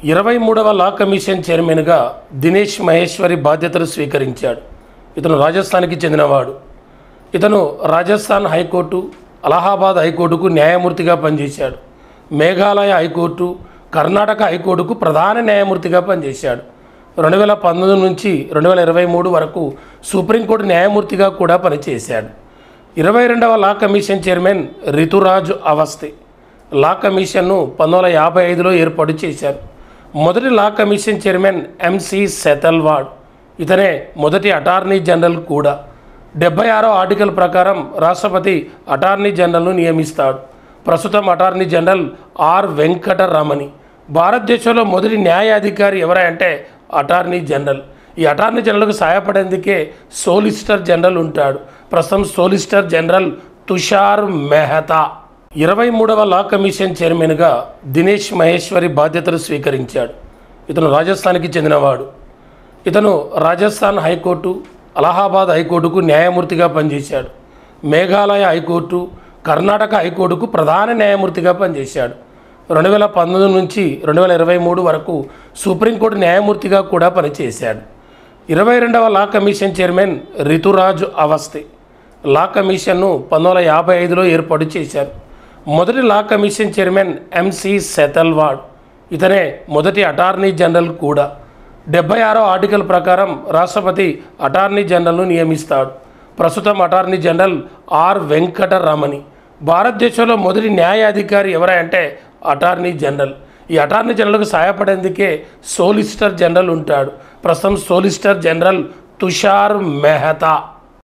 23వ law commission చైర్మన్గా దినేష్ మహేశ్వరి బాధ్యతలు స్వీకరించాడు. ఇతను రాజస్థాన్కి చెందినవాడు. ఇతను రాజస్థాన్ హైకోర్టు, అలహాబాద్ హైకోర్టుకు న్యాయమూర్తిగా పనిచేశాడు. మేఘాలయ హైకోర్టు, కర్ణాటక హైకోర్టుకు ప్రధాన న్యాయమూర్తిగా పనిచేశాడు. 2019 నుంచి 2023 వరకు సుప్రీంకోర్టు న్యాయమూర్తిగా కూడా పనిచేశాడు. 22వ లా కమిషన్ చైర్మన్ రితురాజు అవస్థి. లా కమిషన్ను 1955లో ఏర్పాటు చేశారు. మొదటి law commission chairman MC Setalvad. ఇతనే మొదటి అటార్నీ జనరల్ కూడా. 76వ ఆర్టికల్ ప్రకారం రాష్ట్రపతి అటార్నీ జనరల్ను నియమిస్తాడు. ప్రస్తుతం అటార్నీ జనరల్ ఆర్ వెంకటరమణి. భారతదేశంలో మొదటి న్యాయాధికారి ఎవరంటే అటార్నీ జనరల్. ఈ అటార్నీ జనరల్కు సహాయపడేందుకే సోలిసిటర్ జనరల్ ఉంటాడు. ప్రస్తుతం సోలిసిటర్ జనరల్ తుషార్ మెహతా. 23వ లా కమిషన్ చైర్మన్గా దినేష్ మహేశ్వరి బాధ్యతలు స్వీకరించాడు. ఇతను రాజస్థాన్కి చెందినవాడు. ఇతను రాజస్థాన్ హైకోర్టు, అలహాబాద్ హైకోర్టుకు న్యాయమూర్తిగా పనిచేశాడు. మేఘాలయ హైకోర్టు, కర్ణాటక హైకోర్టుకు ప్రధాన న్యాయమూర్తిగా పనిచేశాడు. 2019 నుంచి 2023 వరకు సుప్రీంకోర్టు న్యాయమూర్తిగా కూడా పనిచేశాడు. 22వ లా కమిషన్ చైర్మన్ రితురాజు అవస్థి. లా కమిషన్ను 1955లో ఏర్పాటు చేశారు. మొదటి law commission chairman MC Setalvad. ఇతనే మొదటి అటార్నీ జనరల్ కూడా. 76వ ఆర్టికల్ ప్రకారం రాష్ట్రపతి అటార్నీ జనరల్ను నియమిస్తాడు. ప్రస్తుతం అటార్నీ జనరల్ ఆర్ వెంకటరమణి. భారతదేశంలో మొదటి న్యాయాధికారి ఎవరంటే అటార్నీ జనరల్. ఈ అటార్నీ జనరల్కు సహాయపడేందుకే సోలిసిటర్ జనరల్ ఉంటాడు. ప్రస్తుతం సోలిసిటర్ జనరల్ తుషార్ మెహతా.